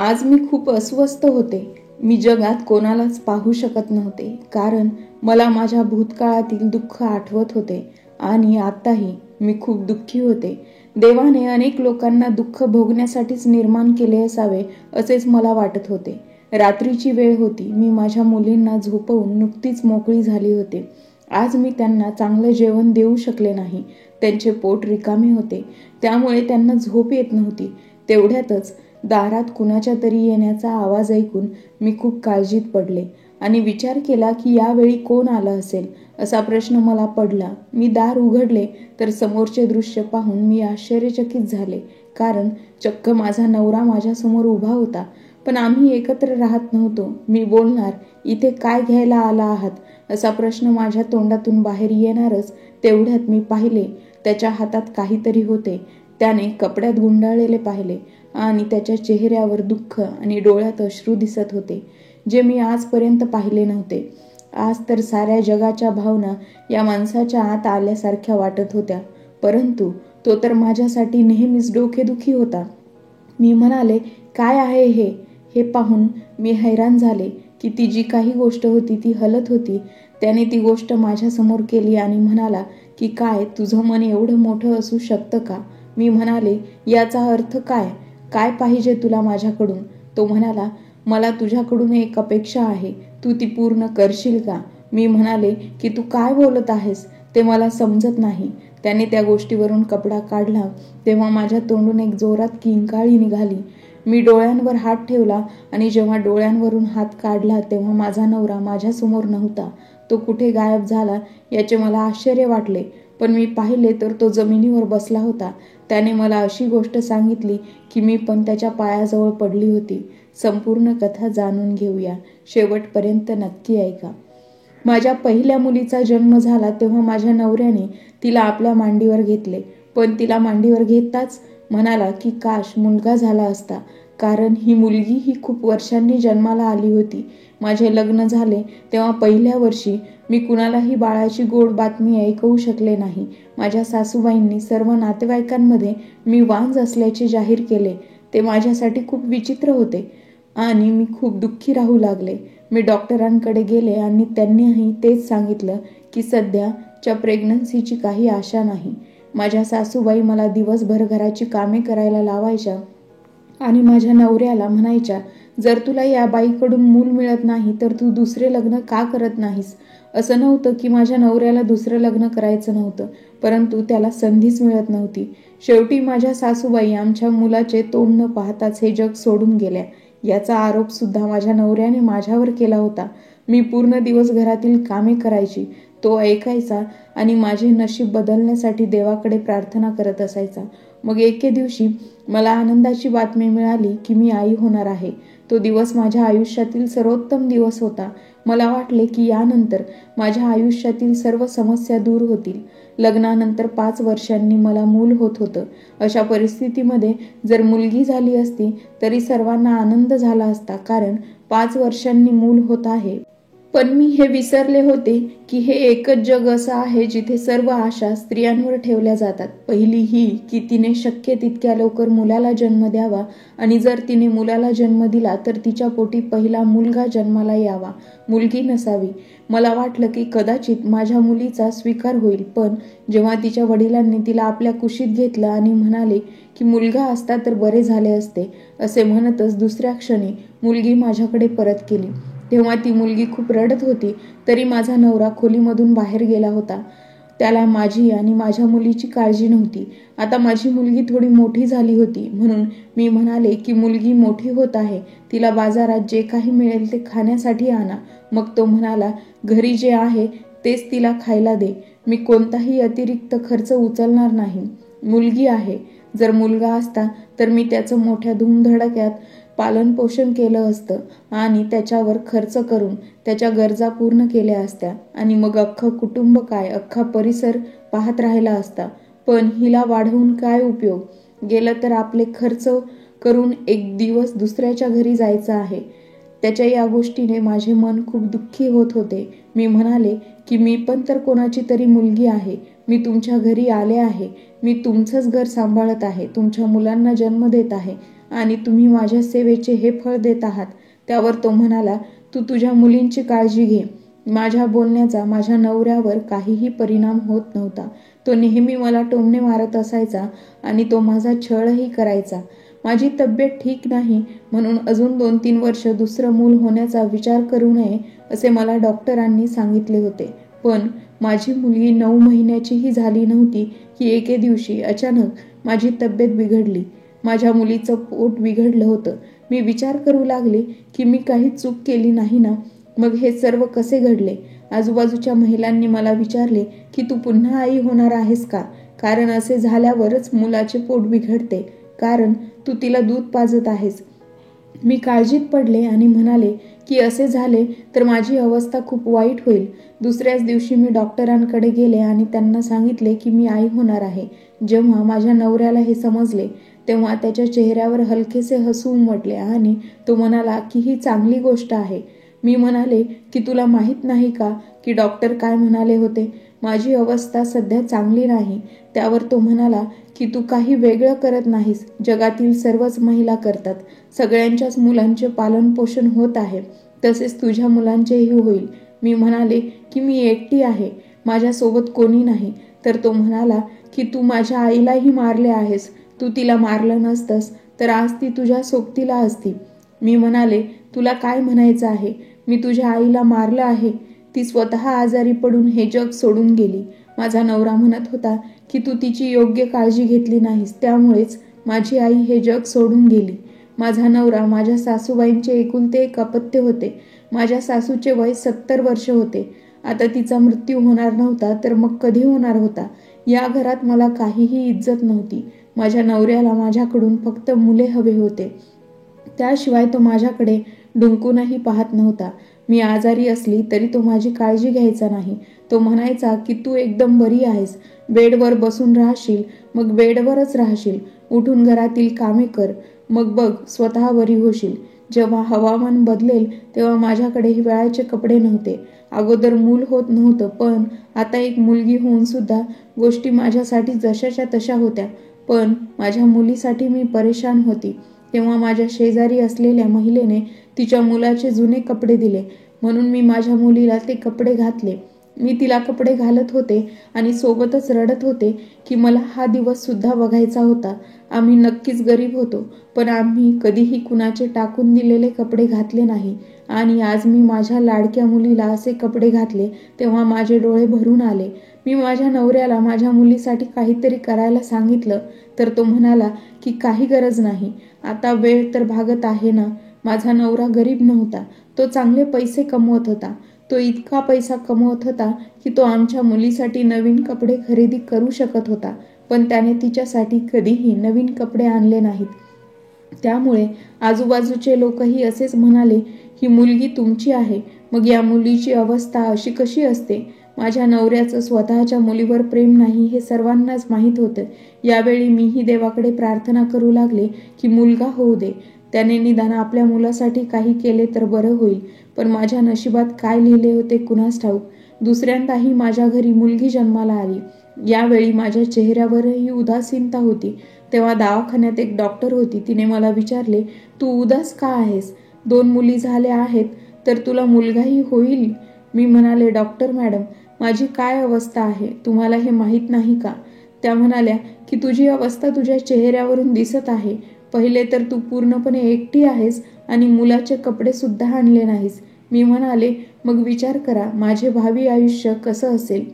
आज मी खूप अस्वस्थ होते. मी जगात कोणालाच पाहू शकत नव्हते, कारण मला माझ्या भूतकाळातील दुःख आठवत होते आणि आताही मी खूप दुःखी होते. देवाने अनेक लोकांना दुःख भोगण्यासाठीच निर्माण केले असावे असेच मला वाटत होते. रात्रीची वेळ होती. मी माझ्या मुलींना झोपवून नुकतीच मोकळी झाली होते. आज मी त्यांना चांगलं जेवण देऊ शकले नाही. त्यांचे पोट रिकामे होते, त्यामुळे त्यांना झोप येत नव्हती. तेवढ्यातच दारात कुणाच्या तरी येण्याचा आवाज ऐकून मी खूप काळजीत पडले आणि विचार केला की यावेळी कोण आलं असेल असा प्रश्न मला पडला. मी दार उघडले तर समोरचे दृश्य पाहून मी आश्चर्यचकित झाले, कारण चक्क माझा नवरा माझ्यासमोर उभा होता. पण आम्ही एकत्र राहत नव्हतो. मी बोलणार, इथे काय घ्यायला आला आहात असा प्रश्न माझ्या तोंडातून बाहेर येणारच तेवढ्यात मी पाहिले त्याच्या हातात काहीतरी होते. त्याने कपड्यात गुंडाळलेले पाहिले आणि त्याच्या चेहऱ्यावर दुःख आणि डोळ्यात अश्रू दिसत होते, जे मी आजपर्यंत पाहिले नव्हते. आज तर साऱ्या जगाच्या भावना या माणसाच्या आत आल्यासारख्या वाटत होत्या, परंतु तो तर माझ्यासाठी नेहमीच डोकेदुखी होता. मी म्हणाले, काय आहे हे? हे पाहून मी हैराण झाले की ती जी काही गोष्ट होती ती हलत होती. त्याने ती गोष्ट माझ्यासमोर केली आणि म्हणाला की काय, तुझं मन एवढं मोठं असू शकतं का? मी म्हणाले, याचा अर्थ काय? काय पाहिजे तुला माझ्याकडून? तो म्हणाला, मला तुझ्याकडून एक अपेक्षा आहे, तू ती पूर्ण करशील का? मी म्हणाले की तू काय बोलत आहेस ते मला समजत नाही. त्याने त्या गोष्टीवरून कपडा काढला तेव्हा माझ्या तोंडून एक जोरात किंकाळी निघाली. मी डोळ्यांवर हात ठेवला आणि जेव्हा डोळ्यांवरून हात काढला तेव्हा माझा नवरा माझ्यासमोर नव्हता. तो कुठे गायब झाला याचे मला आश्चर्य वाटले, पण मी पाहिले तर तो जमिनीवर बसला होता. त्याने मला अशी गोष्ट सांगितली की मी पण त्याच्या पायाजवळ पडली होती. संपूर्ण कथा जाणून घेऊया, शेवटपर्यंत नक्की ऐका. माझ्या पहिल्या मुलीचा जन्म झाला तेव्हा माझ्या नवऱ्याने तिला आपल्या मांडीवर घेतले, पण तिला मांडीवर घेताच म्हणाला की काश मुलगा झाला असता, कारण ही मुलगी ही खूप वर्षांनी जन्माला आली होती. माझे लग्न झाले तेव्हा पहिल्या वर्षी मी कुणालाही बाळाची गोड बातमी ऐकवू शकले नाही. माझ्या सासूबाईंनी सर्व नातेवाईकांमध्ये मी वांज असल्याचे जाहीर केले. ते माझ्यासाठी खूप विचित्र होते आणि मी खूप दुःखी राहू लागले. मी डॉक्टरांकडे गेले आणि त्यांनीही तेच सांगितलं की सध्याच्या प्रेग्नन्सीची काही आशा नाही. माझ्या सासूबाई मला दिवसभर घराची कामे करायला लावायच्या आणि माझ्या नवऱ्याला म्हणायच्या, जर तुला या बाईकडून मूल मिळत नाही तर तू दुसरे लग्न का करत नाहीस? असं नव्हतं की माझ्या नवऱ्याला दुसरं लग्न करायचं नव्हतं, परंतु त्याला संधीच मिळत नव्हती. शेवटी माझ्या सासूबाई आमच्या मुलाचे तोंड न पाहताच हे जग सोडून गेल्या. याचा आरोप सुद्धा माझ्या नवऱ्याने माझ्यावर केला होता. मी पूर्ण दिवस घरातील कामे करायची, तो ऐकायचा आणि माझे नशीब बदलण्यासाठी देवाकडे प्रार्थना करत असायचा. मग एके दिवशी मला आनंदाची बातमी मिळाली की मी आई होणार आहे. तो दिवस माझ्या आयुष्यातील सर्वोत्तम दिवस होता. मला वाटले की यानंतर माझ्या आयुष्यातील सर्व समस्या दूर होतील. लग्नानंतर 5 वर्षांनी मला मूल होत होतं. अशा परिस्थितीमध्ये जर मुलगी झाली असती तरी सर्वांना आनंद झाला असता, कारण 5 वर्षांनी मूल होत आहे. पण मी हे विसरले होते की हे एकच जग असं आहे जिथे सर्व आशा स्त्रियांवर ठेवल्या जातात. पहिली ही की तिने शक्य तितक्या लवकर मुलाला जन्म द्यावा आणि जर तिने मुलाला जन्म दिला तर तिच्या पोटी पहिला मुलगा जन्माला यावा, मुलगी नसावी. मला वाटलं की कदाचित माझ्या मुलीचा स्वीकार होईल, पण जेव्हा तिच्या वडिलांनी तिला आपल्या कुशीत घेतलं आणि म्हणाले की मुलगा असता तर बरे झाले असते, असे म्हणतच दुसऱ्या क्षणी मुलगी माझ्याकडे परत केली. तेव्हा ती मुलगी खूप रडत होती, तरी माझा नवरा खोलीमधून बाहेर गेला होता. त्याला माझी आणि माझ्या मुलीची काळजी नव्हती. आता माझी मुलगी थोडी मोठी झाली होती, म्हणून मी म्हणाले की मुलगी मोठी होत आहे, तिला बाजारात जे काही मिळेल ते खाण्यासाठी आणा. मग तो म्हणाला, घरी जे आहे तेच तिला खायला दे, मी कोणताही अतिरिक्त खर्च उचलणार नाही. मुलगी आहे, जर मुलगा असता तर मी त्याचं मोठ्या धूमधडाक्यात पालन पोषण केलं असतं आणि त्याच्यावर खर्च करून त्याच्या गरजा पूर्ण केल्या असत्या आणि मग अख्खं कुटुंब काय, अख्खा परिसर पाहत राहिला असता. पण हिला वाढवून काय उपयोग? गेलं तर आपले खर्च करून एक दिवस दुसऱ्याच्या घरी जायचं आहे. त्याच्या या गोष्टीने माझे मन खूप दुःखी होत होते. मी म्हणाले की मी पण तर कोणाची तरी मुलगी आहे. मी तुमच्या घरी आले आहे, मी तुमचंच घर सांभाळत आहे, तुमच्या मुलांना जन्म देत आहे आणि तुम्ही माझ्या सेवेचे हे फळ देत आहात. त्यावर तो म्हणाला, तू तुझ्या मुलींची काळजी घे. माझ्या बोलण्याचा माझ्या नवऱ्यावर काहीही परिणाम होत नव्हता. तो नेहमी मला टोमणे मारत असायचा आणि तो माझा छळही करायचा. माझी तब्येत ठीक नाही म्हणून अजून 2-3 वर्ष दुसरं मूल होण्याचा विचार करू नये असे मला डॉक्टरांनी सांगितले होते. पण माझी मुलगी 9 महिन्याचीही झाली नव्हती की एके दिवशी अचानक माझी तब्येत बिघडली. माझ्या मुलीचं पोट बिघडलं होतं. मी विचार करू लागले की मी काही चूक केली नाही ना. मग हे सर्व कसे घडले? आजूबाजूच्या महिलांनी मला विचारले की तू पुन्हा आई होणार आहेस का? कारण असे झाल्यावरच मुलाचे पोट बिघडते, कारण तू तिला दूध पाजत आहेस. मी काळजीत पडले आणि म्हणाले की असे झाले तर माझी अवस्था खूप वाईट होईल. दुसऱ्याच दिवशी मी डॉक्टरांकडे गेले आणि त्यांना सांगितले की मी आई होणार आहे. जेव्हा माझ्या नवऱ्याला हे समजले तेव्हा त्याच्या चेहऱ्यावर हलकेसे हसू उमटले आणि तो म्हणाला की ही चांगली गोष्ट आहे. मी म्हणाले की तुला माहीत नाही का की डॉक्टर काय म्हणाले होते? माझी अवस्था सध्या चांगली नाही. त्यावर तो म्हणाला की तू काही वेगळं करत नाहीस. जगातील सर्वच महिला करतात. सगळ्यांच्याच मुलांचे पालन पोषण होत आहे. तसेच तुझ्या मुलांचेही होईल. मी म्हणाले की मी एकटी आहे, माझ्यासोबत कोणी नाही. तर तो म्हणाला की तू माझ्या आईलाही मारले आहेस. तू तिला मारलं नसतंस तर आज ती तुझ्या सोबतीला असती. मी म्हणाले तुला काय म्हणायचं आहे? मी तुझ्या आईला मारलं आहे. ती स्वतः आजारी पडून हे जग सोडून गेली. माझा नवरा म्हणत होता की तू तिची योग्य काळजी घेतली नाहीस, त्यामुळेच माझी आई हे जग सोडून गेली. माझा नवरा माझ्या सासूबाईंचे एकुलते एक अपत्य होते. माझ्या सासूचे वय 70 वर्ष होते. आता तिचा मृत्यू होणार नव्हता तर मग कधी होणार होता? या घरात मला काहीही इज्जत नव्हती. माझ्या नवऱ्याला माझ्याकडून फक्त मुले हवे होते. त्याशिवाय तो माझ्याकडे डुंकूनही पाहत नव्हता. मी आजारी असली तरी तो माझी काळजी घ्यायचा नाही. तो म्हणायचा की तू एकदम बरी आहेस. बेडवर बसून राहशील, मग बेडवरच राहशील. उठून घरातील कामे कर, मग बघ स्वतः बरी होशील. जेव्हा हवामान बदलेल तेव्हा माझ्याकडे वेळाचे कपडे नव्हते. अगोदर मूल होत नव्हतं, पण आता एक मुलगी होऊन सुद्धा गोष्टी माझ्यासाठी जशाच्या तशा होत्या. पण माझ्या मुलीसाठी मी परेशान होती. तेव्हा माझ्या शेजारी असलेल्या महिलेने तिच्या मुलाचे जुने कपडे दिले, म्हणून मी माझ्या मुलीला ते कपडे घातले. मी तिला कपडे घालत होते आणि सोबतच रडत होते की मला हा दिवस सुद्धा बघायचा होता. आम्ही नक्कीच गरीब होतो, पण आम्ही कधीही कुणाचे टाकून दिलेले कपडे घातले नाही. आणि आज मी माझ्या लाडक्या मुलीला असे कपडे घातले तेव्हा माझे डोळे भरून आले. मी माझ्या नवऱ्याला माझ्या मुलीसाठी काहीतरी करायला सांगितलं तर तो म्हणाला की काही गरज नाही, आता वेळ तर भागत आहे ना. माझा नवरा गरीब नव्हता, तो चांगले पैसे कमवत होता. तो इतका पैसा कमवत होता की तो आमच्या मुलीसाठी नवीन कपडे खरेदी करू शकत होता, पण त्याने तिच्यासाठी कधीही नवीन कपडे आणले नाहीत. त्यामुळे आजूबाजूचे लोकही असेच म्हणाले, ही मुलगी तुमची आहे, मग या मुलीची अवस्था अशी कशी असते? माझ्या नवऱ्याचं स्वतःच्या मुलीवर प्रेम नाही हे सर्वांनाच माहीत होतं. यावेळी मीही देवाकडे प्रार्थना करू लागले की मुलगा होऊ दे. त्याने निदान आपल्या मुलासाठी काही केले तर बरं होईल. पण माझ्या नशिबात काय लिहिले होते कुणास ठाऊक. दुसऱ्यांदाही माझ्या घरी मुलगी जन्माला आली. यावेळी माझ्या चेहऱ्यावरही उदासीनता होती. तेव्हा दवाखान्यात एक डॉक्टर होती. तिने मला विचारले, तू उदास का आहेस? 2 मुली झाल्या आहेत तर तुला मुलगाही होईल. मी म्हणाले, डॉक्टर मॅडम, माझी काय अवस्था आहे तुम्हाला हे माहीत नाही का? त्या म्हणाल्या की तुझी अवस्था तुझ्या चेहऱ्यावरून दिसत आहे. पहिले तर तू पूर्णपणे एकटी आहेस आणि मुलाचे कपडे सुद्धा आणले नाहीस. मी म्हणाले, मग विचार करा माझे भावी आयुष्य कसं असेल.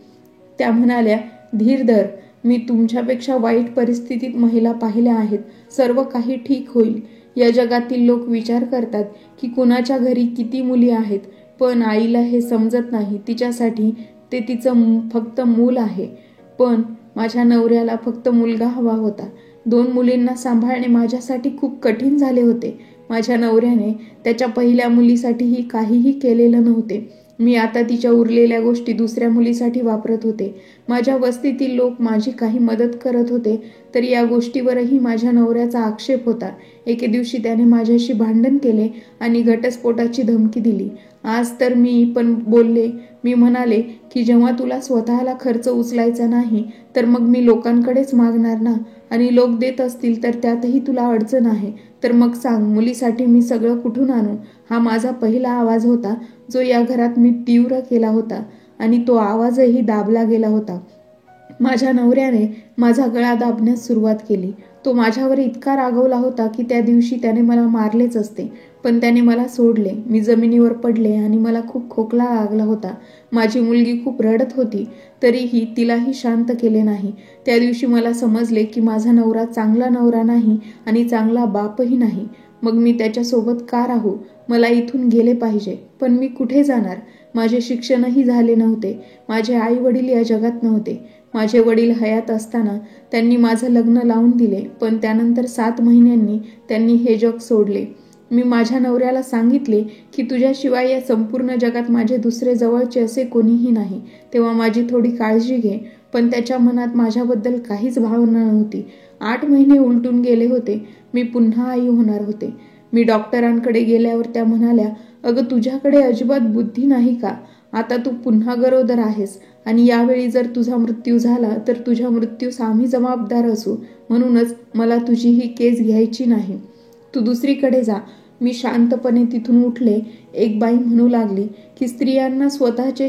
त्या म्हणाल्या, धीर धर, मी तुमच्यापेक्षा वाईट परिस्थितीत महिला पाहिल्या आहेत. सर्व काही ठीक होईल. या जगातील लोक विचार करतात की कुणाच्या घरी किती मुली आहेत, पण आईला हे समजत नाही. तिच्यासाठी ते तिचं फक्त मूल आहे. पण माझ्या नवऱ्याला फक्त मुलगा हवा होता. 2 मुलींना सांभाळणे माझ्यासाठी खूप कठीण झाले होते. माझ्या नवऱ्याने त्याच्या पहिल्या मुलीसाठीही काहीही केलेलं नव्हते. मी आता तिच्या उरलेल्या गोष्टी दुसऱ्या मुलीसाठी वापरत होते. माझ्या वस्तीतील लोक माझी काही मदत करत होते, तर या गोष्टीवरही माझ्या नवऱ्याचा आक्षेप होता. एके दिवशी त्याने माझ्याशी भांडण केले आणि घटस्फोटाची धमकी दिली. आज तर मी पण बोलले. मी म्हणाले की जेव्हा तुला स्वतःला खर्च उचलायचा नाही तर मग मी लोकांकडेच मागणार ना. आणि लोक देत असतील तर त्यातही तुला अडचण आहे, तर मग सांग, मुलीसाठी मी सगळं कुठून आणू? हा माझा पहिला आवाज होता, जो या घरात मी तीव्र केला होता, आणि तो आवाजही दाबला गेला होता. माझ्या नवऱ्याने माझा गळा दाबण्यास सुरुवात केली. तो माझ्यावर इतका रागवला होता की त्या दिवशी त्याने मला मारलेच असते, पण त्याने मला सोडले. मी जमिनीवर पडले आणि मला खूप खोकला लागला होता. माझी मुलगी खूप रडत होती, तरीही तिलाही शांत केले नाही. त्या दिवशी मला समजले की माझा नवरा चांगला नवरा नाही आणि चांगला बापही नाही. मग मी त्याच्यासोबत का राहू? मला इथून गेले पाहिजे. पण मी कुठे जाणार? माझे शिक्षणही झाले नव्हते. माझे आई वडील या जगात नव्हते. माझे वडील हयात असताना त्यांनी माझं लग्न लावून दिले, पण त्यानंतर 7 महिन्यांनी त्यांनी हे जग सोडले. मी माझ्या नवऱ्याला सांगितले की तुझ्याशिवाय या संपूर्ण जगात माझे दुसरे जवळचे असे कोणीही नाही, तेव्हा माझी थोडी काळजी घे. पण त्याच्या मनात माझ्याबद्दल काहीच भावना नव्हती. 8 महिने उलटून गेले होते. मी पुन्हा आई होणार होते. मी डॉक्टरांकडे गेल्यावर त्या म्हणाल्या, अगं, तुझ्याकडे अजिबात बुद्धी नाही का? आता तू पुन्हा गरोदर आहेस आणि यावेळी जर तुझा मृत्यू झाला तर तुझ्या मृत्यूस आम्ही जबाबदार असू. म्हणूनच मला तुझी ही केस घ्यायची नाही. तू दुसरीकडे जा. मी शांतपणे तिथून उठले. एक बाई म्हणू लागली की स्त्रियांना स्वतःचे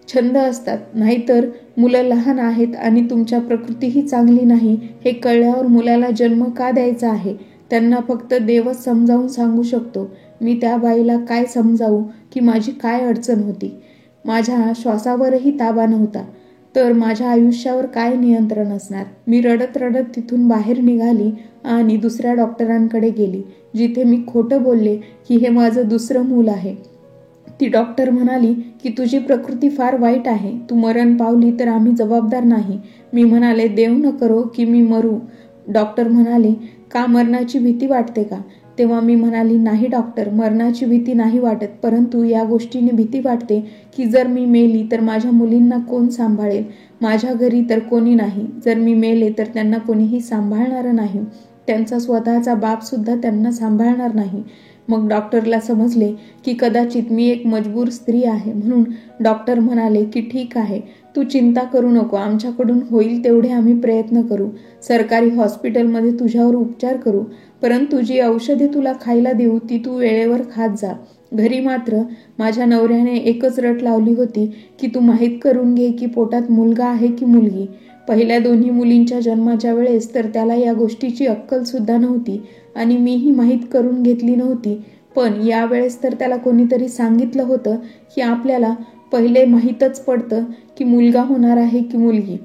छंद असतात, नाहीतर मुलं लहान आहेत आणि तुमच्या प्रकृतीही चांगली नाही हे कळल्यावर मुलाला जन्म का द्यायचा आहे? त्यांना फक्त देवच समजावून सांगू शकतो. मी त्या बाईला काय समजावू की माझी काय अडचण होती? माझ्या श्वासावरही ताबा नव्हता, तर माझ्या आयुष्यावर काय नियंत्रण असणार? मी रडत रडत तिथून बाहेर निघाली आणि दुसऱ्या डॉक्टरांकडे गेली, जिथे मी खोटं बोलले की हे माझं दुसरं मूल आहे. ती डॉक्टर म्हणाली की तुझी प्रकृती फार वाईट आहे, तू मरण पावली तर आम्ही जबाबदार नाही. मी म्हणाले, देव न करो की मी मरू. डॉक्टर म्हणाले, का मरणाची भीती वाटते का? तेव्हा मी म्हणाली, नाही डॉक्टर, मरणाची भीती नाही वाटत, परंतु या गोष्टीने भीती वाटते की जर मी मेली तर माझ्या मुलींना कोण सांभाळेल? माझ्या घरी तर कोणी नाही. जर मी मेले तर त्यांना कोणीही सांभाळणारं नाही. त्यांचा स्वतःचा बाप सुद्धा त्यांना सांभाळणार नाही. मग डॉक्टरला समजले की कदाचित मी एक मजबूर स्त्री आहे. म्हणून डॉक्टर म्हणाले की ठीक आहे, तू चिंता करू नको, आमच्याकडून होईल तेवढे आम्ही प्रयत्न करू. सरकारी हॉस्पिटलमध्ये तुझ्यावर उपचार करू, परंतु जी औषधे तुला खायला देऊ ती तू वेळेवर खात जा. घरी मात्र माझ्या नवऱ्याने एकच रट लावली होती की तू माहीत करून घे की पोटात मुलगा आहे की मुलगी. पहिल्या दोन्ही मुलींच्या जन्माच्या वेळेस तर त्याला या गोष्टीची अक्कल सुद्धा नव्हती आणि मीही माहीत करून घेतली नव्हती. पण यावेळेस तर त्याला कोणीतरी सांगितलं होतं की आपल्याला पहिले माहीतच पडतं की मुलगा होणार आहे की मुलगी.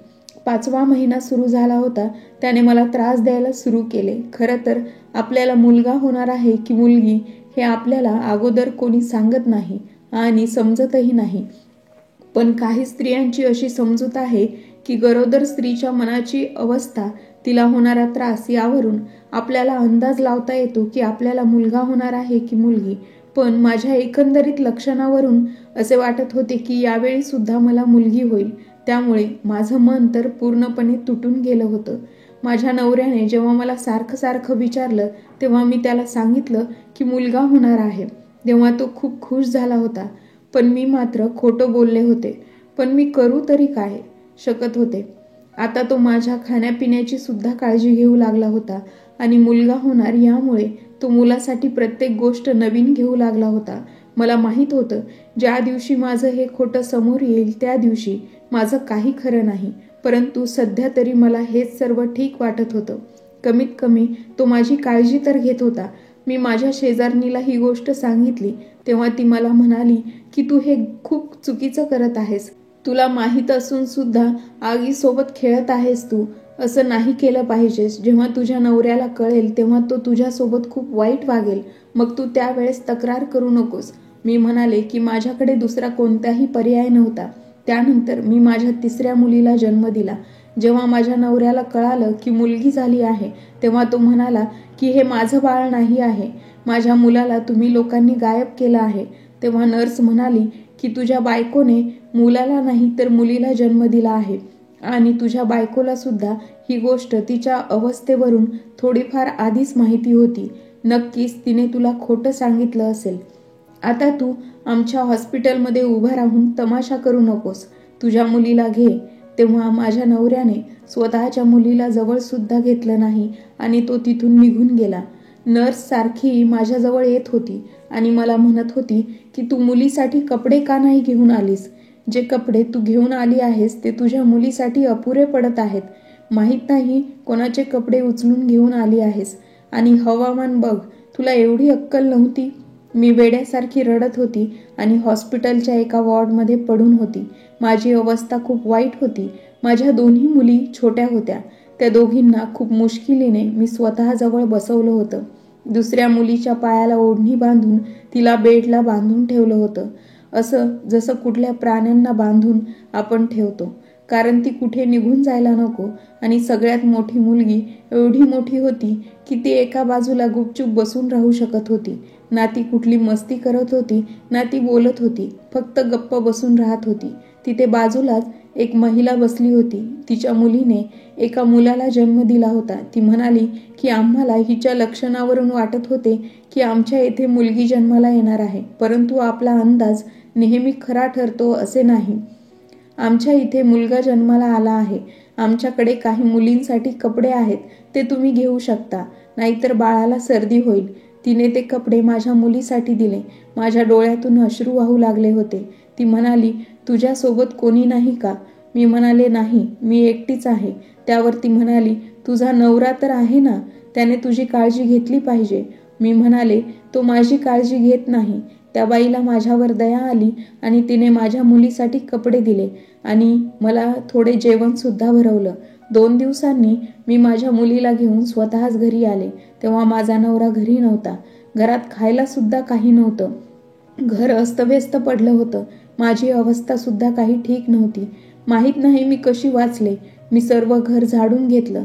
5वा महिना सुरू झाला होता. त्याने मला त्रास द्यायला सुरू केले. खरं तर आपल्याला मुलगा होणार आहे की मुलगी हे आपल्याला अगोदर कोणी सांगत नाही आणि समजतही नाही. पण काही स्त्रियांची अशी समजूत आहे की गरोदर स्त्रीच्या मनाची अवस्था, तिला होणारा त्रास यावरून आपल्याला अंदाज लावता येतो की आपल्याला मुलगा होणार आहे की मुलगी. पण माझ्या एकंदरीत लक्षणावरून असे वाटत होते की यावेळी सुद्धा मला मुलगी होईल. त्यामुळे माझं मन तर पूर्णपणे तुटून गेलं होतं. माझ्या नवऱ्याने जेव्हा मला सारखं सारखं विचारलं तेव्हा मी त्याला सांगितलं की मुलगा होणार आहे. तेव्हा तो खूप खुश झाला होता. पण मी मात्र खोटं बोलले होते. पण मी करू तरी काय शकत होते? आता तो माझ्या खाण्यापिण्याची सुद्धा काळजी घेऊ लागला होता आणि मुलगा होणार यामुळे तो मुलासाठी प्रत्येक गोष्ट नवीन घेऊ लागला होता. मला माहीत होतं ज्या दिवशी माझं हे खोटं समोर येईल त्या दिवशी माझं काही खरं नाही. परंतु सध्या तरी मला हेच सर्व ठीक वाटत होतं. कमीत कमी तो माझी काळजी तर घेत होता. मी माझ्या शेजारणीला ही गोष्ट सांगितली तेव्हा ती मला म्हणाली की तू हे खूप चुकीचं करत आहेस. तुला माहीत असून सुद्धा आगीसोबत खेळत आहेस तू. असं नाही केलं पाहिजेस. जेव्हा तुझ्या नवऱ्याला कळेल तेव्हा तो तुझ्यासोबत खूप वाईट वागेल. मग तू त्यावेळेस तक्रार करू नकोस. मी म्हणाले की माझ्याकडे दुसरा कोणताही पर्याय नव्हता. त्यानंतर मी माझ्या 3ऱ्या मुलीला जन्म दिला. जेव्हा माझ्या नवऱ्याला कळालं की मुलगी झाली आहे तेव्हा तो म्हणाला की हे माझं बाळ नाही आहे. माझ्या मुलाला तुम्ही लोकांनी गायब केलं आहे. तेव्हा नर्स म्हणाली की तुझ्या बायकोने मुलाला नाही तर मुलीला जन्म दिला आहे आणि तुझ्या बायकोला सुद्धा ही गोष्ट तिच्या अवस्थेवरून थोडीफार आधीच माहिती होती. नक्कीच तिने तुला खोटं सांगितलं असेल. आता तू आमच्या हॉस्पिटलमध्ये उभं राहून तमाशा करू नकोस. तुझ्या मुलीला घे. तेव्हा माझ्या नवऱ्याने स्वतःच्या मुलीला जवळ सुद्धा घेतलं नाही आणि तो तिथून निघून गेला. नर्स सारखी माझ्याजवळ येत होती आणि मला म्हणत होती की तू मुलीसाठी कपडे का नाही घेऊन आलीस? जे कपडे तू घेऊन आली आहेस ते तुझ्या मुलीसाठी अपुरे पडत आहेत. माहीत नाही कोणाचे कपडे उचलून घेऊन आली आहेस. आणि हवामान बघ, तुला एवढी अक्कल नव्हती. मी वेड्यासारखी रडत होती आणि हॉस्पिटलच्या एका वॉर्डमध्ये पडून होती. माझी अवस्था खूप वाईट होती. माझ्या दोन्ही मुली छोट्या होत्या. त्या दोघींना खूप मुश्किलीने मी स्वतःजवळ बसवलं होतं. दुसऱ्या मुलीच्या पायाला ओढणी बांधून तिला बेडला बांधून ठेवलं होतं, असं जसं कुठल्या प्राण्यांना बांधून आपण ठेवतो, कारण ती कुठे निघून जायला नको. आणि सगळ्यात मोठी मुलगी एवढी मोठी होती की ती एका बाजूला गुपचूप बसून राहू शकत होती. ना ती कुठली मस्ती करत होती ना ती बोलत होती, फक्त गप्प बसून राहत होती. तिथे बाजूलाच एक महिला बसली होती. तिच्या मुलीने एका मुलाला जन्म दिला होता. ती म्हणाली की आम्हाला हिच्या लक्षणावरून वाटत होते की आमच्या येथे मुलगी जन्माला येणार आहे, परंतु आपला अंदाज नेहमी खरा ठरतो असे नाही. आमच्या इथे मुलगा जन्माला आला आहे. आमच्याकडे काही मुलींसाठी कपडे आहेत, ते तुम्ही घेऊ शकता, नाहीतर बाळाला सर्दी होईल. तिने ते कपडे माझ्या मुलीसाठी दिले. माझ्या डोळ्यातून अश्रू वाहू लागले होते. ती म्हणाली, तुझ्यासोबत कोणी नाही का? मी म्हणाले, नाही, मी एकटीच आहे. त्यावर ती म्हणाली, तुझा नवरा तर आहे ना, त्याने तुझी काळजी घेतली पाहिजे. मी म्हणाले, तो माझी काळजी घेत नाही. त्या बाईला माझ्यावर दया आली आणि तिने माझ्या मुलीसाठी कपडे दिले आणि मला थोडे जेवण सुद्धा भरवलं. 2 दिवसांनी मी माझ्या मुलीला घेऊन स्वतःच घरी आले. तेव्हा माझा नवरा घरी नव्हता. घरात खायला सुद्धा काही नव्हतं. घर अस्तव्यस्त पडलं होतं. माझी अवस्था सुद्धा काही ठीक नव्हती. माहीत नाही मी कशी वाचले. मी सर्व घर झाडून घेतलं.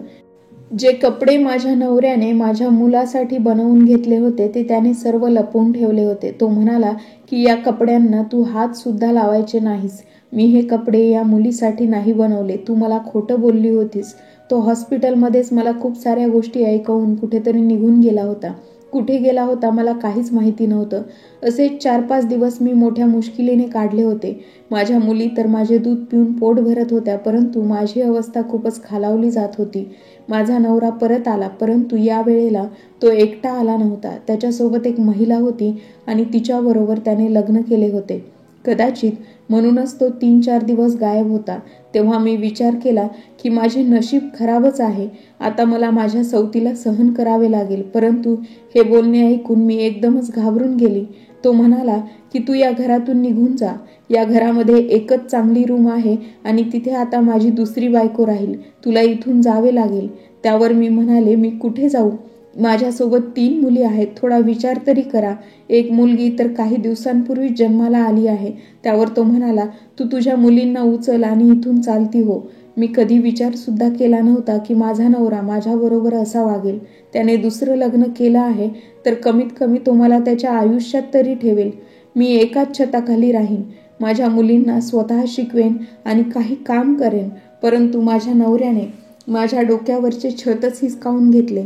जे कपडे माझ्या नवऱ्याने माझ्या मुलासाठी बनवून घेतले होते ते त्याने सर्व लपवून ठेवले होते. तो म्हणाला की या कपड्यांना तू हात सुद्धा लावायचे नाहीस. मी हे कपडे या मुलीसाठी नाही बनवले. तू मला खोटं बोलली होतीस. तो हॉस्पिटलमध्येच मला खूप साऱ्या गोष्टी ऐकवून कुठेतरी निघून गेला होता. कुठे गेला होता मला काहीच माहिती नव्हतं. असे 4-5 दिवस मी मोठ्या मुश्किलीने काढले होते. माझ्या मुली तर माझे दूध पिऊन पोट भरत होत्या, परंतु माझी अवस्था खूपच खालावली जात होती. माझा नवरा परत आला, परंतु या वेळेला तो एकटा आला नव्हता. त्याच्यासोबत एक महिला होती आणि तिच्याबरोबर त्याने लग्न केले होते. कदाचित म्हणूनच तो 3-4 दिवस गायब होता. तेव्हा मी विचार केला की माझे नशीब खराबच आहे. आता मला माझ्या सवतीला सहन करावे लागेल. परंतु हे बोलणे ऐकून मी एकदमच घाबरून गेली. तो म्हणाला की तू या घरातून निघून जा. या घरामध्ये एकच चांगली रूम आहे आणि तिथे आता माझी दुसरी बायको राहील. तुला इथून जावे लागेल. त्यावर मी म्हणाले, मी कुठे जाऊ? माझ्यासोबत 3 मुली आहेत. थोडा विचार तरी करा. एक मुलगी तर काही दिवसांपूर्वी जन्माला आली आहे. त्यावर तो म्हणाला, तू तुझ्या मुलींना उचल आणि इथून चालती हो. मी कधी विचार सुद्धा केला नव्हता की माझा नवरा माझ्याबरोबर असा वागेल. त्याने दुसरं लग्न केलं आहे तर कमीत कमी तो मला त्याच्या आयुष्यात तरी ठेवेल. मी एकाच छताखाली राहीन. माझ्या मुलींना स्वतः शिकवेन आणि काही काम करेन. परंतु माझ्या नवऱ्याने माझ्या डोक्यावरचे छतच हिसकावून घेतले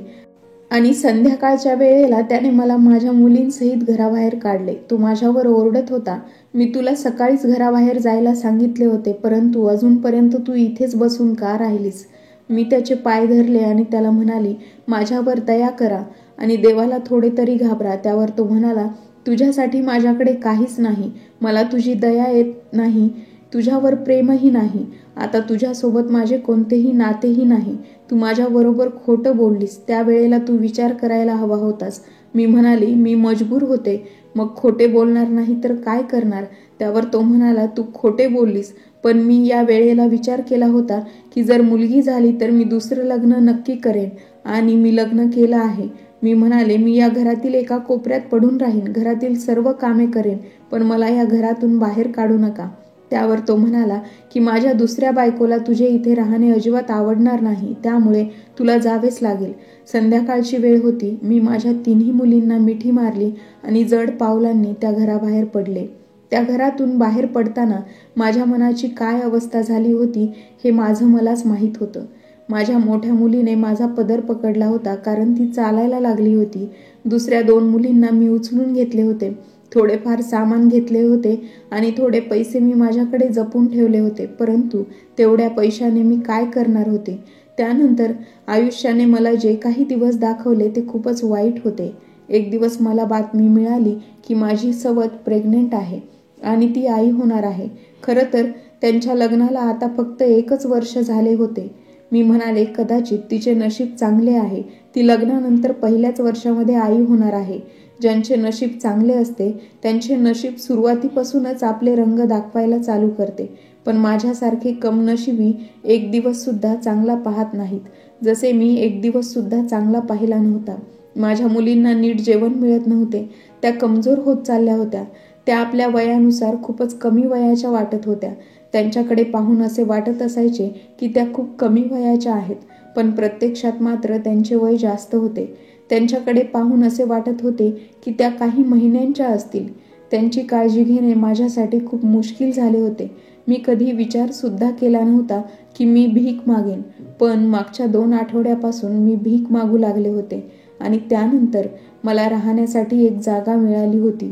आणि संध्याकाळच्या वेळेला त्याने मला माझ्या मुलींसहित घराबाहेर काढले. तो माझ्यावर ओरडत होता, मी तुला सकाळीच घराबाहेर जायला सांगितले होते, परंतु अजूनपर्यंत तू इथेच बसून का राहिलीस? मी त्याचे पाय धरले आणि त्याला म्हणाली, माझ्यावर दया करा आणि देवाला थोडे तरी घाबरा. त्यावर तो म्हणाला, तुझ्यासाठी माझ्याकडे काहीच नाही. मला तुझी दया येत नाही, तुझ्यावर प्रेमही नाही. आता तुझ्यासोबत माझे कोणतेही नातेही नाही. तू माझ्याबरोबर खोटं बोललीस. त्यावेळेला तू विचार करायला हवा होतास. मी म्हणाली, मी मजबूर होते. मग खोटे बोलणार नाही तर काय करणार? त्यावर तो म्हणाला, तू खोटे बोललीस, पण मी या वेळेला विचार केला होता की जर मुलगी झाली तर मी दुसरं लग्न नक्की करेन आणि मी लग्न केलं आहे. मी म्हणाले, मी या घरातील एका कोपऱ्यात पडून राहीन, घरातील सर्व कामे करेन, पण मला या घरातून बाहेर काढू नका. त्यावर तो म्हणाला की माझ्या दुसऱ्या बायकोला तुझे इथे राहणे अजिबात आवडणार नाही, त्यामुळे तुला जावेच लागेल. संध्याकाळची वेळ होती. मी माझ्या 3ही मुलींना मिठी मारली आणि जड पावलांनी त्या घराबाहेर पडले. त्या घरातून बाहेर पडताना माझ्या मनाची काय अवस्था झाली होती हे माझं मलाच माहीत होतं. माझ्या मोठ्या मुलीने माझा पदर पकडला होता, कारण ती चालायला लागली होती. दुसऱ्या 2 मुलींना मी उचलून घेतले होते. थोडेफार सामान घेतले होते आणि थोडे पैसे मी माझ्याकडे जपून ठेवले होते, परंतु तेवढ्या पैशाने मी काय करणार होते? त्यानंतर आयुष्याने मला जे काही दिवस दाखवले ते खूपच वाईट होते. एक दिवस मला बातमी मिळाली की माझी सवत प्रेग्नेंट आहे आणि ती आई होणार आहे. खरं तर त्यांच्या लग्नाला आता फक्त 1च वर्ष झाले होते. मी म्हणाले, कदाचित तिचे नशीब चांगले आहे, ती लग्नानंतर पहिल्याच वर्षामध्ये आई होणार आहे. ज्यांचे नशीब चांगले असते त्यांचे नशीब सुरुवातीपासूनच आपले रंग दाखवायला चालू करते. पण माझ्यासारखे कमनशिबी एक दिवस सुद्धा चांगला पाहत नाहीत, जसे मी एक दिवस सुद्धा चांगला पाहिला नव्हता. माझ्या मुलींना नीट जेवण मिळत नव्हते. त्या कमजोर होत चालल्या होत्या. त्या आपल्या वयानुसार खूपच कमी वयाच्या वाटत होत्या. त्यांच्याकडे पाहून असे वाटत असायचे की त्या खूप कमी वयाच्या आहेत, पण प्रत्यक्षात मात्र त्यांचे वय जास्त होते. त्यांच्याकडे पाहून असे वाटत होते की त्या काही महिन्यांच्या असतील. त्यांची काळजी घेणे माझ्यासाठी खूप मुश्किल झाले होते. मी कधी विचार सुद्धा केला नव्हता की मी भीक मागेन, पण मागच्या 2 आठवड्यापासून मी भीक मागू लागले होते आणि त्यानंतर मला राहण्यासाठी एक जागा मिळाली होती.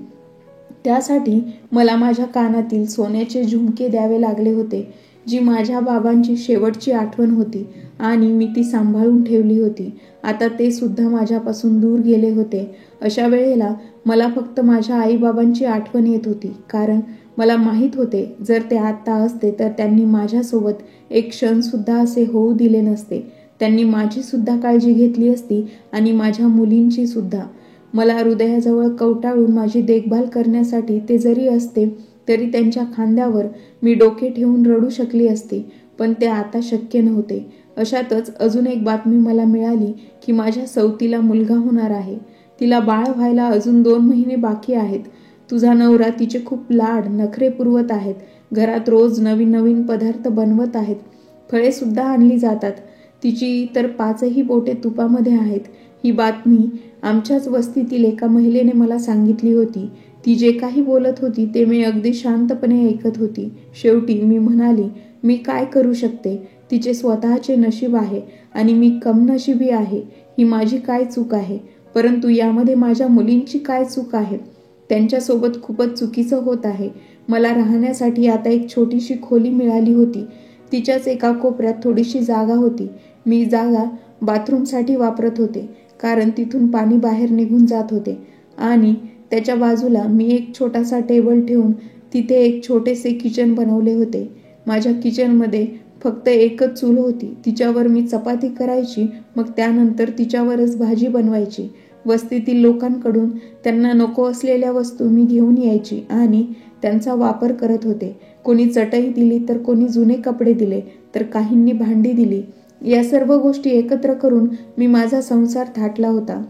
त्यासाठी मला माझ्या कानातील सोन्याचे झुमके द्यावे लागले होते, जी माझ्या बाबांची शेवटची आठवण होती आणि मी ती सांभाळून ठेवली होती. आता ते सुद्धा माझ्यापासून दूर गेले होते. अशा वेळेला मला फक्त माझ्या आईबाबांची आठवण येत होती, कारण मला माहीत होते जर ते आता असते तर त्यांनी माझ्यासोबत एक क्षण सुद्धा असे होऊ दिले नसते. त्यांनी माझी सुद्धा काळजी घेतली असती आणि माझ्या मुलींची सुद्धा. मला हृदयाजवळ कवटाळून माझी देखभाल करण्यासाठी ते जरी असते तरी त्यांच्या खांद्यावर मी डोके ठेवून रडू शकली असती, पण ते आता शक्य नव्हते. अशातच अजून एक बातमी मला मिळाली की माझ्या सवतीला मुलगा होणार आहे. तिला बाळ व्हायला अजून 2 महिने बाकी आहेत. तुझा नवरा तिचे खूप लाड नखरे पुरवत आहेत. घरात रोज नवीन नवीन पदार्थ बनवत आहेत. फळे सुद्धा आणली जातात. तिची तर 5ही बोटे तुपामध्ये आहेत. ही बातमी आमच्याच वस्तीतील एका महिलेने मला सांगितली होती. ती जे काही बोलत होती ते मी अगदी शांतपणे ऐकत होती. शेवटी मी म्हणाली, मी काय करू शकते? तिचे स्वतःचे नशीब आहे आणि मी कमनशिबी आहे. ही माझी काय चूक आहे? परंतु यामध्ये माझ्या मुलींची काय चूक आहे? त्यांच्यासोबत खूपच चुकीचं होत आहे. मला राहण्यासाठी आता एक छोटीशी खोली मिळाली होती. तिच्याच एका कोपऱ्यात थोडीशी जागा होती. मी जागा बाथरूमसाठी वापरत होते, कारण तिथून पाणी बाहेर निघून जात होते आणि त्याच्या बाजूला मी एक छोटासा टेबल ठेवून तिथे एक छोटेसे किचन बनवले होते. माझ्या किचनमध्ये फक्त एकच चूल होती. तिच्यावर मी चपाती करायची, मग त्यानंतर तिच्यावरच भाजी बनवायची. वस्तीतील लोकांकडून त्यांना नको असलेल्या वस्तू मी घेऊन यायची आणि त्यांचा वापर करत होते. कोणी चटई दिली तर कोणी जुने कपडे दिले तर काहींनी भांडी दिली. या सर्व गोष्टी एकत्र करून मी माझा संसार थाटला होता.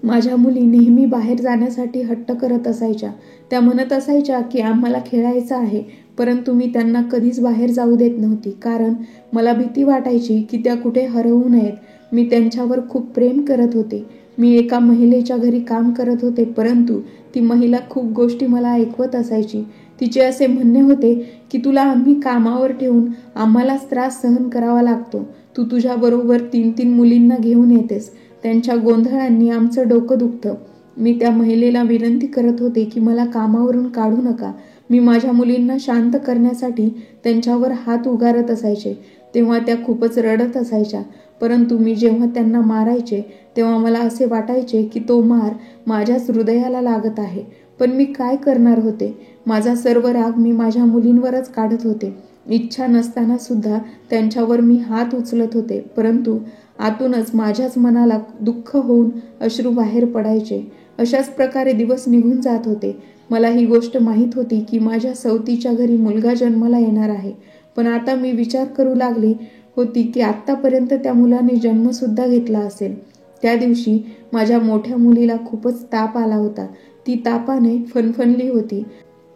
माझ्या मुली नेहमी बाहेर जाण्यासाठी हट्ट करत असायच्या. त्या म्हणत असायच्या की आम्हाला खेळायचं आहे, परंतु मी त्यांना कधीच बाहेर जाऊ देत नव्हती, कारण मला भीती वाटायची की त्या कुठे हरवू नयेत. मी त्यांच्यावर खूप प्रेम करत होते. मी एका महिलेच्या घरी काम करत होते, परंतु ती महिला खूप गोष्टी मला ऐकवत असायची. तिचे असे म्हणणे होते की तुला आम्ही कामावर ठेवून आम्हालाच त्रास सहन करावा लागतो. तू तुझ्याबरोबर 3-3 मुलींना घेऊन येतेस. त्यांच्या गोंधळांनी आमचं डोकं दुखतं. मी त्या महिलेला विनंती करत होते की मला कामावरून काढू नका. मी माझ्या मुलींना शांत करण्यासाठी त्यांच्यावर हात उगारत असायचे. तेव्हा त्या खूपच रडत असायच्या, परंतु मी जेव्हा त्यांना मारायचे तेव्हा मला असे वाटायचे की तो मार माझ्याच हृदयाला लागत आहे. पण मी काय करणार होते? माझा सर्व राग मी माझ्या मुलींवरच काढत होते. इच्छा नसताना सुद्धा त्यांच्यावर मी हात उचलत होते, परंतु आतूनच माझ्याच मनाला दुःख होऊन अश्रू बाहेर पडायचे. अशाच प्रकारे दिवस निघून जात होते. मला ही गोष्ट माहीत होती की माझ्या सवतीच्या घरी मुलगा जन्माला येणार आहे, पण आता मी विचार करू लागली होती की आतापर्यंत त्या मुलाने जन्मसुद्धा घेतला असेल. त्या दिवशी माझ्या मोठ्या मुलीला खूपच ताप आला होता. ती तापाने फणफणली होती.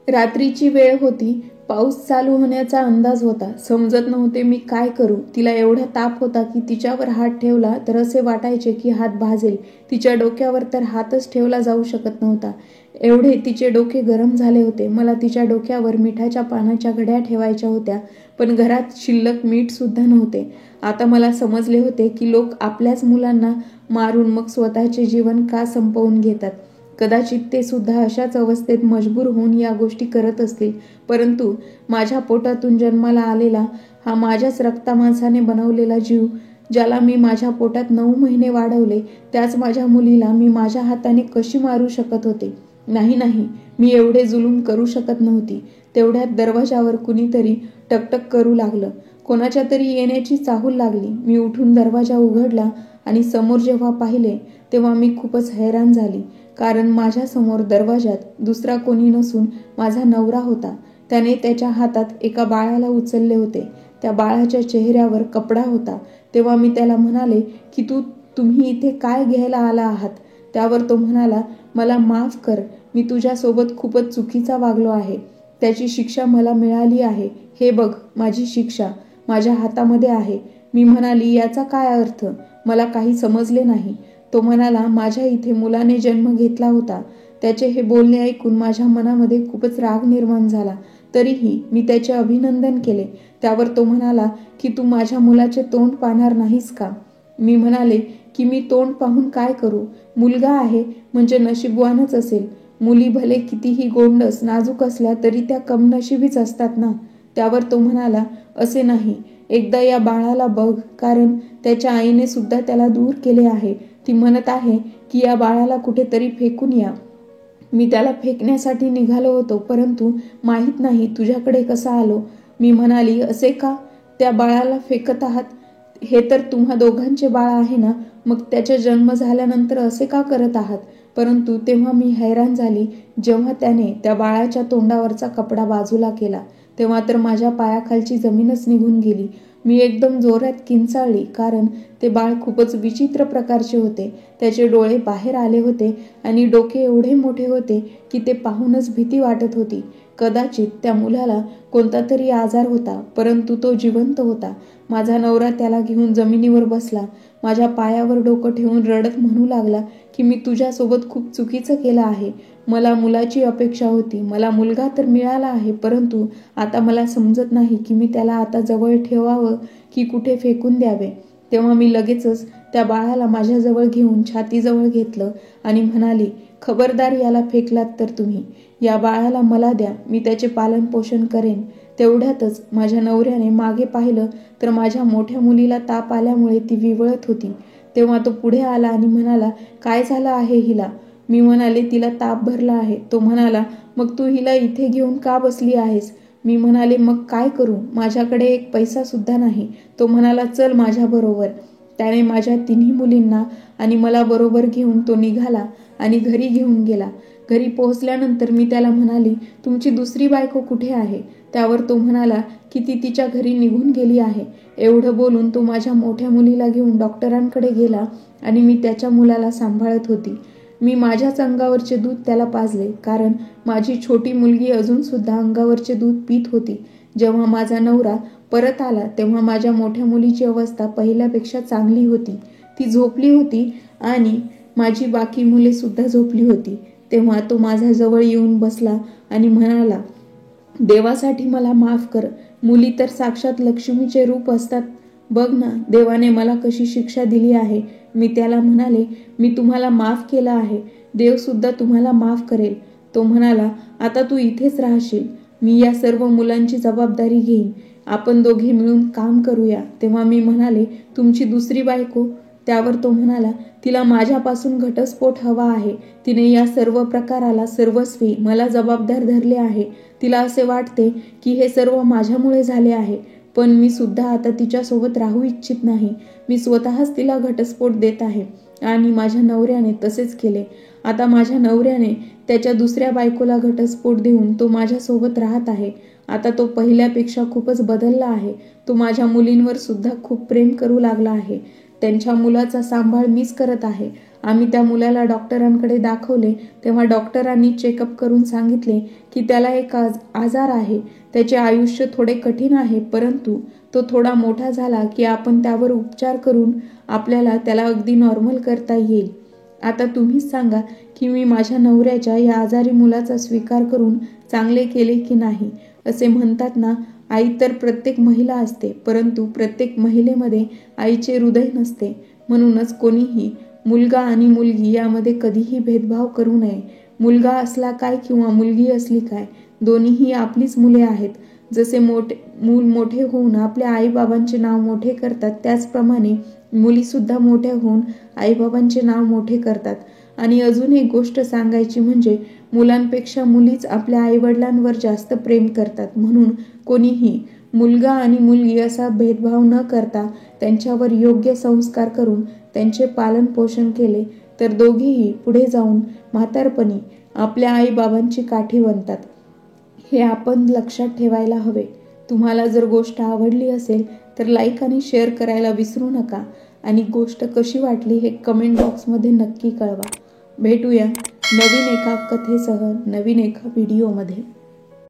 रात्रीची वेळ होती. पाऊस चालू होण्याचा अंदाज होता. समजत नव्हते मी काय करू. तिला एवढा ताप होता की तिच्यावर हात ठेवला तर असे वाटायचे की हात भाजेल. तिच्या डोक्यावर तर हातच ठेवला जाऊ शकत नव्हता. एवढे तिचे डोके गरम झाले होते. मला तिच्या डोक्यावर मिठाच्या पानाच्या घड्या ठेवायच्या होत्या, पण घरात शिल्लक मीठ सुद्धा नव्हते. आता मला समजले होते की लोक आपल्याच मुलांना मारून मग स्वतःचे जीवन का संपवून घेतात, कदाचित ते सुद्धा अशाच अवस्थेत मजबूर होऊन या गोष्टी करत असतील, परंतु माझ्या पोटातून जन्माला आलेला हा माझ्याच रक्तामांसाने बनवलेला जीव, ज्याला मी माझ्या पोटात 9 महिने वाढवले, त्याच माझ्या मुलीला मी माझ्या हाताने कशी मारू शकत होते? नाही नाही, मी एवढे जुलूम करू शकत नव्हती. तेवढ्यात दरवाजावर कुणीतरी टकटक करू लागलं. कोणाच्या तरी येण्याची चाहूल लागली. मी उठून दरवाजा उघडला आणि समोर जेव्हा पाहिले तेव्हा मी खूपच हैराण झाली, कारण माझ्या समोर दरवाजात दुसरा कोणी नसून माझा नवरा होता. त्याने त्याच्या हातात एका बाळाला उचलले होते. त्या बाळाच्या चेहऱ्यावर कपडा होता. तेव्हा मी त्याला म्हणाले की तुम्ही इथे काय घ्यायला आला आहात? त्यावर तो म्हणाला, मला माफ कर, मी तुझ्यासोबत खूपच चुकीचा वागलो आहे. त्याची शिक्षा मला मिळाली आहे. हे बघ, माझी शिक्षा माझ्या हातामध्ये आहे. मी म्हणाली, याचा काय अर्थ? मला काही समजले नाही. तो म्हणाला, माझ्या इथे मुलाने जन्म घेतला होता. त्याचे हे बोलणे ऐकून माझ्या मनामध्ये खूपच राग निर्माण झाला. तरीही मी त्याचे अभिनंदन केले. त्यावर तो म्हणाला की तू माझ्या मुलाचे तोंड पाहणार नाहीस का? मी म्हणाले की मी तोंड पाहून काय करू? मुलगा आहे म्हणजे नशीबवानच असेल. मुली भले कितीही गोंडस नाजूक असल्या तरी त्या कमनशिबीच असतात ना. त्यावर तो म्हणाला, असे नाही, एकदा या बाळाला बघ, कारण त्याच्या आईने सुद्धा त्याला दूर केले आहे. ती म्हणत आहे की या बाळाला कुठेतरी फेकून या. मी त्याला फेकण्यासाठी निघालो होतो, परंतु माहीत नाही तुझ्याकडे कसा आलो. मी म्हणाली, असे का? त्या बाळाला फेकत आहात? हे तर तुम्हा दोघांचे बाळ आहे ना, मग त्याचा जन्म झाल्यानंतर असे का करत आहात? परंतु तेव्हा मी हैराण झाली. जेव्हा त्याने त्या बाळाच्या तोंडावरचा कपडा बाजूला केला तेव्हा तर माझ्या पायाखालची जमीनच निघून गेली. मी एकदम जोरात किंचाळली, कारण ते बाळ खूपच विचित्र प्रकारचे होते. त्याचे डोळे बाहेर आले होते आणि डोके एवढे मोठे होते की ते पाहूनच भीती वाटत होती. कदाचित त्या मुलाला कोणता तरी आजार होता, परंतु तो जिवंत होता. माझा नवरा त्याला घेऊन जमिनीवर बसला. माझ्या पायावर डोकं ठेवून रडत म्हणू लागला की मी तुझ्यासोबत खूप चुकीचं केलं आहे. मला मुलाची अपेक्षा होती. मला मुलगा तर मिळाला आहे, परंतु आता मला समजत नाही की मी त्याला आता जवळ ठेवावं की कुठे फेकून द्यावे. तेव्हा मी लगेचच त्या बाळाला माझ्याजवळ घेऊन छातीजवळ घेतलं आणि म्हणाली, खबरदार याला फेकलात तर तुम्ही. या बाळाला मला द्या, मी त्याचे पालन पोषण करेन. तेवढ्यातच माझ्या नवऱ्याने मागे पाहिलं तर माझ्या मोठ्या मुलीला ताप आल्यामुळे ती विवळत होती. तेव्हा तो पुढे आला आणि म्हणाला, काय झालं आहे हिला? मी म्हणाले, तिला ताप भरला आहे. तो म्हणाला, मग तू हिला इथे घेऊन का बसली आहेस? मी म्हणाले, मग काय करू? माझ्याकडे एक पैसा सुद्धा नाही. तो म्हणाला, चल माझ्याबरोबर. त्याने माझ्या 3 मुलींना आणि मला बरोबर घेऊन तो निघाला आणि घरी घेऊन गेला. घरी पोहोचल्यानंतर मी त्याला म्हणाली, तुमची दुसरी बायको कुठे आहे? त्यावर तो म्हणाला की ती तिच्या घरी निघून गेली आहे. एवढं बोलून तो माझ्या मोठ्या मुलीला घेऊन डॉक्टरांकडे गेला आणि मी त्याच्या मुलाला सांभाळत होती. मी माझ्याच अंगावरचे दूध त्याला पाजले, कारण माझी छोटी मुलगी अजून सुद्धा अंगावरचे दूध पीत होती. जेव्हा माझा नवरा परत आला तेव्हा माझ्या मोठ्या मुलीची अवस्था पहिल्यापेक्षा चांगली होती. ती झोपली होती आणि माझी बाकी मुले सुद्धा झोपली होती. तेव्हा तो माझ्या जवळ येऊन बसला आणि म्हणाला, देवासाठी मला माफ कर. मुली तर साक्षात लक्ष्मीचे रूप असतात. बघ ना, देवाने मला कशी शिक्षा दिली आहे. मी त्याला म्हणाले, मी तुम्हाला माफ केलं आहे. देव सुद्धा तुम्हाला माफ करेल. तो म्हणाला, आता तू इथेच राहशील. मी या सर्व मुलांची जबाबदारी घेईन. आपण दोघे मिळून काम करूया. तेव्हा मी म्हणाले, तुमची दुसरी बायको? त्यावर तो म्हणाला, तिला माझ्यापासून घटस्फोट हवा आहे. तिने या सर्व प्रकाराला सर्वस्वी मला जबाबदार धरले आहे. तिला असे वाटते की हे सर्व माझ्यामुळे झाले आहे. पण मी सुद्धा आता तिच्यासोबत राहू इच्छित नाही. मी स्वतःच तिला घटस्फोट देत आहे आणि माझ्या नवऱ्याने तसेच केले. आता माझ्या नवऱ्याने त्याच्या दुसऱ्या बायकोला घटस्फोट देऊन तो माझ्यासोबत राहत आहे. आता तो पहिल्यापेक्षा खूपच बदलला आहे. तो माझ्या मुलींवर सुद्धा खूप प्रेम करू लागला आहे. त्यांच्या मुलाचा सांभाळ मीच करत आहे. आम्ही त्या मुलाला डॉक्टरांकडे दाखवले तेव्हा डॉक्टरांनी चेकअप करून सांगितले की त्याला एक आजार आहे. त्याचे आयुष्य थोडे कठीण आहे, परंतु तो थोडा मोठा झाला की आपण त्यावर उपचार करून आपल्याला त्याला अगदी नॉर्मल करता येईल. आता तुम्हीच सांगा की मी माझ्या नवऱ्याच्या या आजारी मुलाचा स्वीकार करून चांगले केले की नाही. असे म्हणतात ना, आई तर प्रत्येक महिला असते, परंतु प्रत्येक महिलेमध्ये आईचे हृदय नसते. म्हणूनच कोणीही मुलगा आणि मुलगी यामध्ये कधीही भेदभाव करू नये. मुलगा असला काय किंवा मुलगी असली काय, दोन्हीही आपलीच मुले आहेत. जसे मूल मोठे होऊन आपल्या आईबाबांचे नाव मोठे करतात, त्याचप्रमाणे मुलीसुद्धा मोठ्या होऊन आईबाबांचे नाव मोठे करतात. आणि अजून एक गोष्ट सांगायची म्हणजे मुलांपेक्षा मुलीच आपल्या आईवडिलांवर जास्त प्रेम करतात. म्हणून कोणीही मुलगा आणि मुलगी असा भेदभाव न करता त्यांच्यावर योग्य संस्कार करून त्यांचे पालन पोषण केले तर दोघेही पुढे जाऊन म्हातारपणी आपल्या आईबाबांची काठी बनतात. हे आपण लक्षात ठेवायला हवे. तुम्हाला जर गोष्ट आवडली असेल तर लाईक आणि शेअर करायला विसरू नका आणि गोष्ट कशी वाटली हे कमेंट बॉक्समध्ये नक्की कळवा. भेटूया नवीन एका कथेसह नवीन एका व्हिडिओमध्ये.